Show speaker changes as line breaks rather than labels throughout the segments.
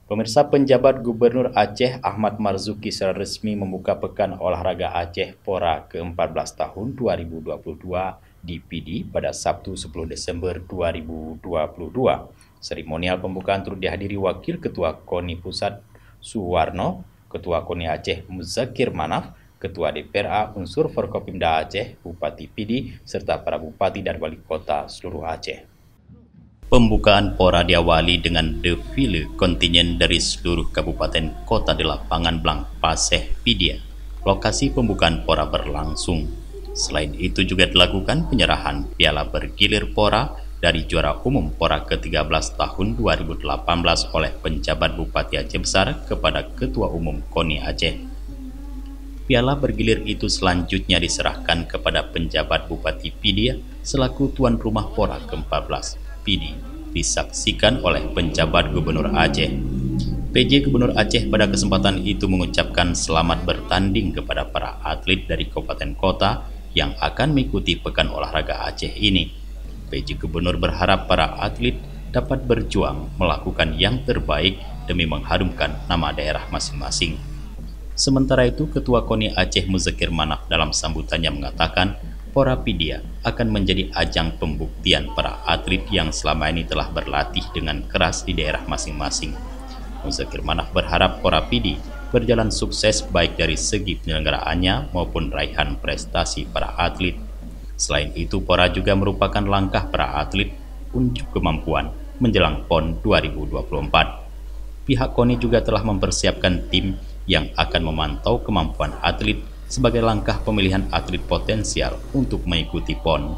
Pemirsa, penjabat Gubernur Aceh Ahmad Marzuki secara resmi membuka Pekan Olahraga Aceh Pora ke-14 tahun 2022 di PD pada Sabtu 10 Desember 2022. Seremonial pembukaan turut dihadiri Wakil Ketua KONI Pusat Suwarno, Ketua KONI Aceh Muzakir Manaf, Ketua DPRA unsur Forkopimda Aceh, Bupati PD, serta para bupati dan wali kota seluruh Aceh. Pembukaan Pora diawali dengan defile kontingen dari seluruh kabupaten kota di lapangan Blang Paseh, Pidia. Lokasi pembukaan Pora berlangsung. Selain itu juga dilakukan penyerahan piala bergilir Pora dari juara umum Pora ke-13 tahun 2018 oleh penjabat Bupati Aceh Besar kepada Ketua Umum KONI Aceh. Piala bergilir itu selanjutnya diserahkan kepada penjabat Bupati Pidia selaku tuan rumah Pora ke-14. PD disaksikan oleh penjabat Gubernur Aceh. PJ Gubernur Aceh pada kesempatan itu mengucapkan selamat bertanding kepada para atlet dari kabupaten kota yang akan mengikuti Pekan Olahraga Aceh ini. PJ Gubernur berharap para atlet dapat berjuang melakukan yang terbaik demi mengharumkan nama daerah masing-masing. Sementara itu, Ketua KONI Aceh Muzakir Manaf dalam sambutannya mengatakan Pora Pidia akan menjadi ajang pembuktian para atlet yang selama ini telah berlatih dengan keras di daerah masing-masing. Muzakir Manaf berharap Pora Pidi berjalan sukses baik dari segi penyelenggaraannya maupun raihan prestasi para atlet. Selain itu, Pora juga merupakan langkah para atlet unjuk kemampuan menjelang PON 2024. Pihak KONI juga telah mempersiapkan tim yang akan memantau kemampuan atlet sebagai langkah pemilihan atlet potensial untuk mengikuti PON.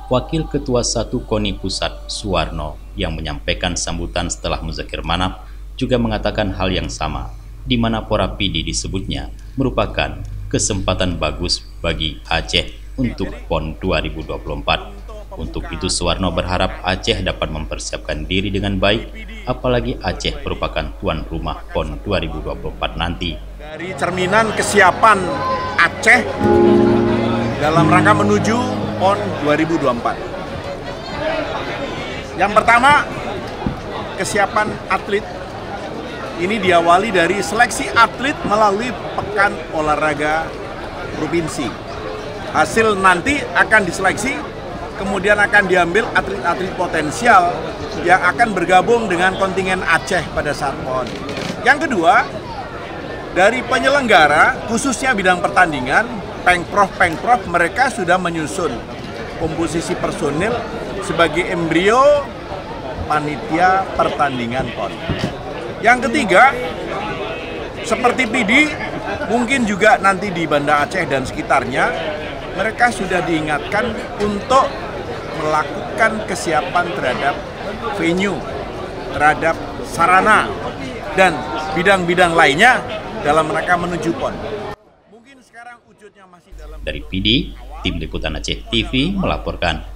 Wakil Ketua 1 KONI Pusat Suwarno yang menyampaikan sambutan setelah Muzakir Manaf juga mengatakan hal yang sama, di mana Pora Pidi disebutnya merupakan kesempatan bagus bagi Aceh untuk PON 2024. Untuk itu Suwarno berharap Aceh dapat mempersiapkan diri dengan baik, apalagi Aceh merupakan tuan rumah PON 2024 nanti.
Dari cerminan kesiapan Aceh dalam rangka menuju PON 2024. Yang pertama, kesiapan atlet ini diawali dari seleksi atlet melalui Pekan Olahraga Provinsi. Hasil nanti akan diseleksi, kemudian akan diambil atlet-atlet potensial yang akan bergabung dengan kontingen Aceh pada saat PON. Yang kedua, dari penyelenggara, khususnya bidang pertandingan, Pengprov mereka sudah menyusun komposisi personil sebagai embrio panitia pertandingan PON. Yang ketiga, seperti PD, mungkin juga nanti di Banda Aceh dan sekitarnya, mereka sudah diingatkan untuk melakukan kesiapan terhadap venue, terhadap sarana, dan bidang-bidang lainnya dalam rangka menuju PON. Mungkin sekarang wujudnya masih dalam.
Dari PD, Tim Liputan Aceh TV melaporkan.